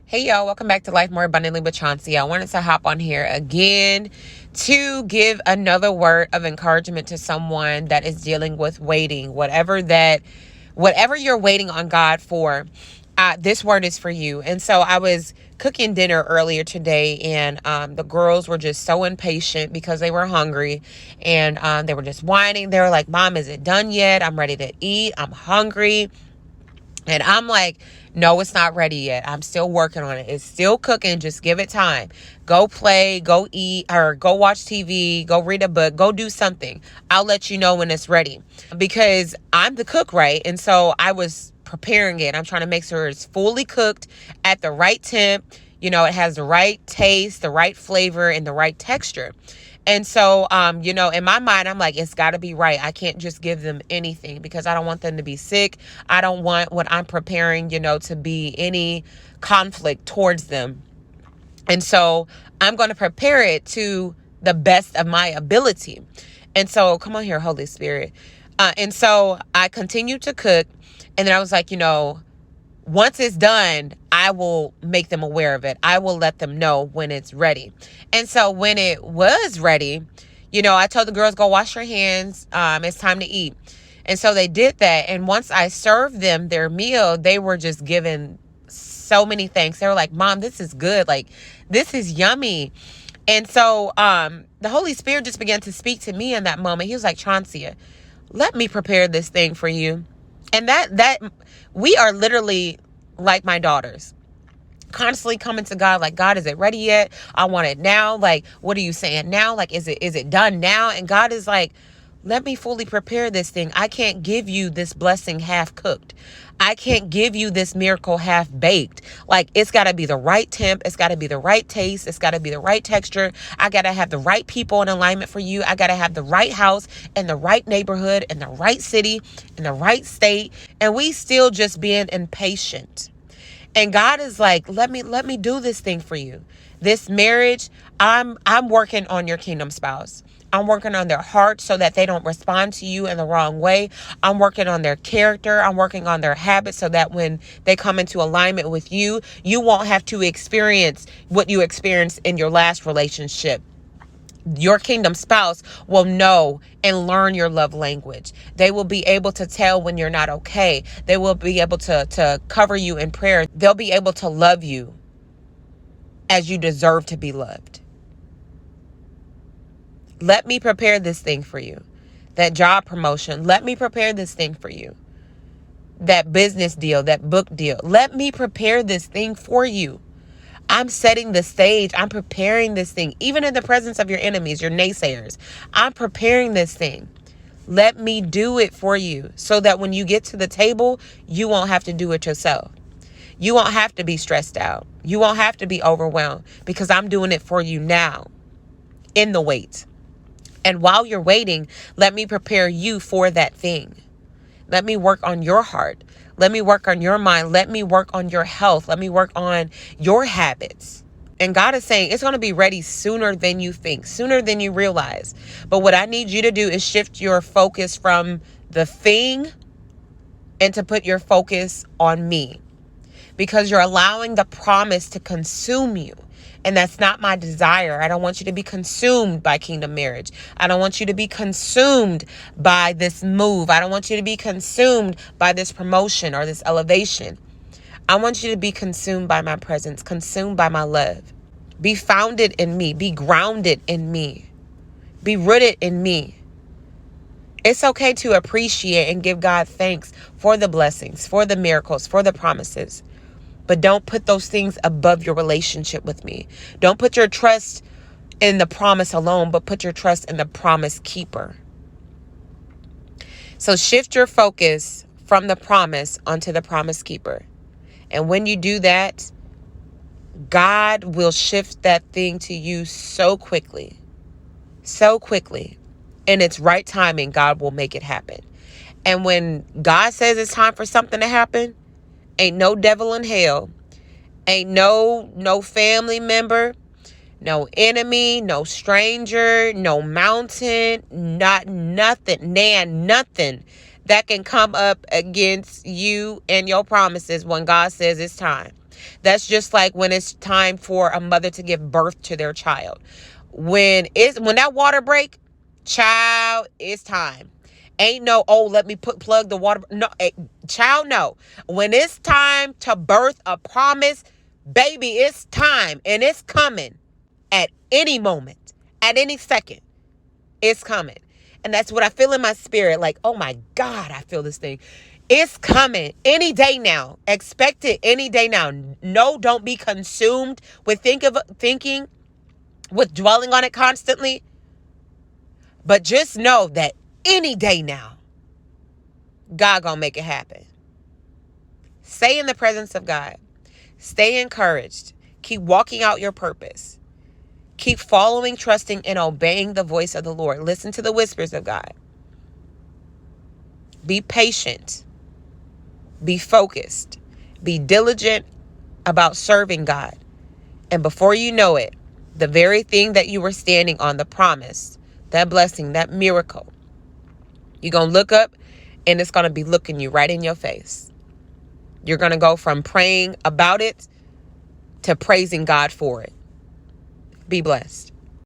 Hey y'all, welcome back to Life More Abundantly with Chauncia. I wanted to hop on here again to give another word of encouragement to someone that is dealing with waiting. Whatever you're waiting on God for, this word is for you. And so I was cooking dinner earlier today, and the girls were just so impatient because they were hungry, and they were just whining. They were like, "Mom, is it done yet? I'm ready to eat. I'm hungry." And I'm like, no, it's not ready yet. I'm still working on it. It's still cooking. Just give it time. Go play, go eat, or go watch TV, go read a book, go do something. I'll let you know when it's ready, because I'm the cook, right? And so I was preparing it. I'm trying to make sure it's fully cooked at the right temp. It has the right taste, the right flavor, and the right texture. And so, in my mind, I'm like, it's got to be right. I can't just give them anything because I don't want them to be sick. I don't want what I'm preparing, to be any conflict towards them. And so I'm going to prepare it to the best of my ability. And so, come on here, Holy Spirit. And so I continued to cook. And then I was like, once it's done, I will make them aware of it. I will let them know when it's ready. And so when it was ready, I told the girls, go wash your hands. It's time to eat. And so they did that. And once I served them their meal, they were just giving so many thanks. They were like, Mom, this is good. Like, this is yummy. And so the Holy Spirit just began to speak to me in that moment. He was like, Chauncia, let me prepare this thing for you. And that we are literally like my daughters, constantly coming to God like, God, is it ready yet? I want it now. Like, what are you saying now? Like, is it done now? And God is like, let me fully prepare this thing. I can't give you this blessing half cooked. I can't give you this miracle half baked. Like, it's got to be the right temp. It's got to be the right taste. It's got to be the right texture. I got to have the right people in alignment for you. I got to have the right house and the right neighborhood and the right city and the right state. And we still just being impatient. And God is like, let me do this thing for you. This marriage, I'm working on your kingdom spouse. I'm working on their heart so that they don't respond to you in the wrong way. I'm working on their character. I'm working on their habits so that when they come into alignment with you, you won't have to experience what you experienced in your last relationship. Your kingdom spouse will know and learn your love language. They will be able to tell when you're not okay. They will be able to cover you in prayer. They'll be able to love you as you deserve to be loved. Let me prepare this thing for you. That job promotion, let me prepare this thing for you. That business deal, that book deal, let me prepare this thing for you. I'm setting the stage. I'm preparing this thing. Even in the presence of your enemies, your naysayers, I'm preparing this thing. Let me do it for you so that when you get to the table, you won't have to do it yourself. You won't have to be stressed out. You won't have to be overwhelmed because I'm doing it for you now in the wait. And while you're waiting, let me prepare you for that thing. Let me work on your heart. Let me work on your mind. Let me work on your health. Let me work on your habits. And God is saying it's going to be ready sooner than you think, sooner than you realize. But what I need you to do is shift your focus from the thing and to put your focus on me, because you're allowing the promise to consume you. And that's not my desire. I don't want you to be consumed by kingdom marriage. I don't want you to be consumed by this move. I don't want you to be consumed by this promotion or this elevation. I want you to be consumed by my presence, consumed by my love. Be founded in me. Be grounded in me. Be rooted in me. It's okay to appreciate and give God thanks for the blessings, for the miracles, for the promises. But don't put those things above your relationship with me. Don't put your trust in the promise alone, but put your trust in the promise keeper. So shift your focus from the promise onto the promise keeper. And when you do that, God will shift that thing to you so quickly. So quickly. In its right timing, God will make it happen. And when God says it's time for something to happen, ain't no devil in hell, ain't no family member, no enemy, no stranger, no mountain, nothing that can come up against you and your promises when God says it's time. That's just like when it's time for a mother to give birth to their child. When that water break, child, it's time. Ain't no, oh, let me plug the water. No, child, no. When it's time to birth a promise, baby, it's time, and it's coming at any moment, at any second. It's coming. And that's what I feel in my spirit. Like, oh my God, I feel this thing. It's coming any day now. Expect it any day now. No, don't be consumed with thinking, with dwelling on it constantly. But just know that any day now, God gonna make it happen. Stay in the presence of God. Stay encouraged. Keep walking out your purpose. Keep following, trusting, and obeying the voice of the Lord. Listen to the whispers of God. Be patient. Be focused. Be diligent about serving God. And before you know it, the very thing that you were standing on, the promise, that blessing, that miracle, you're going to look up and it's going to be looking you right in your face. You're going to go from praying about it to praising God for it. Be blessed.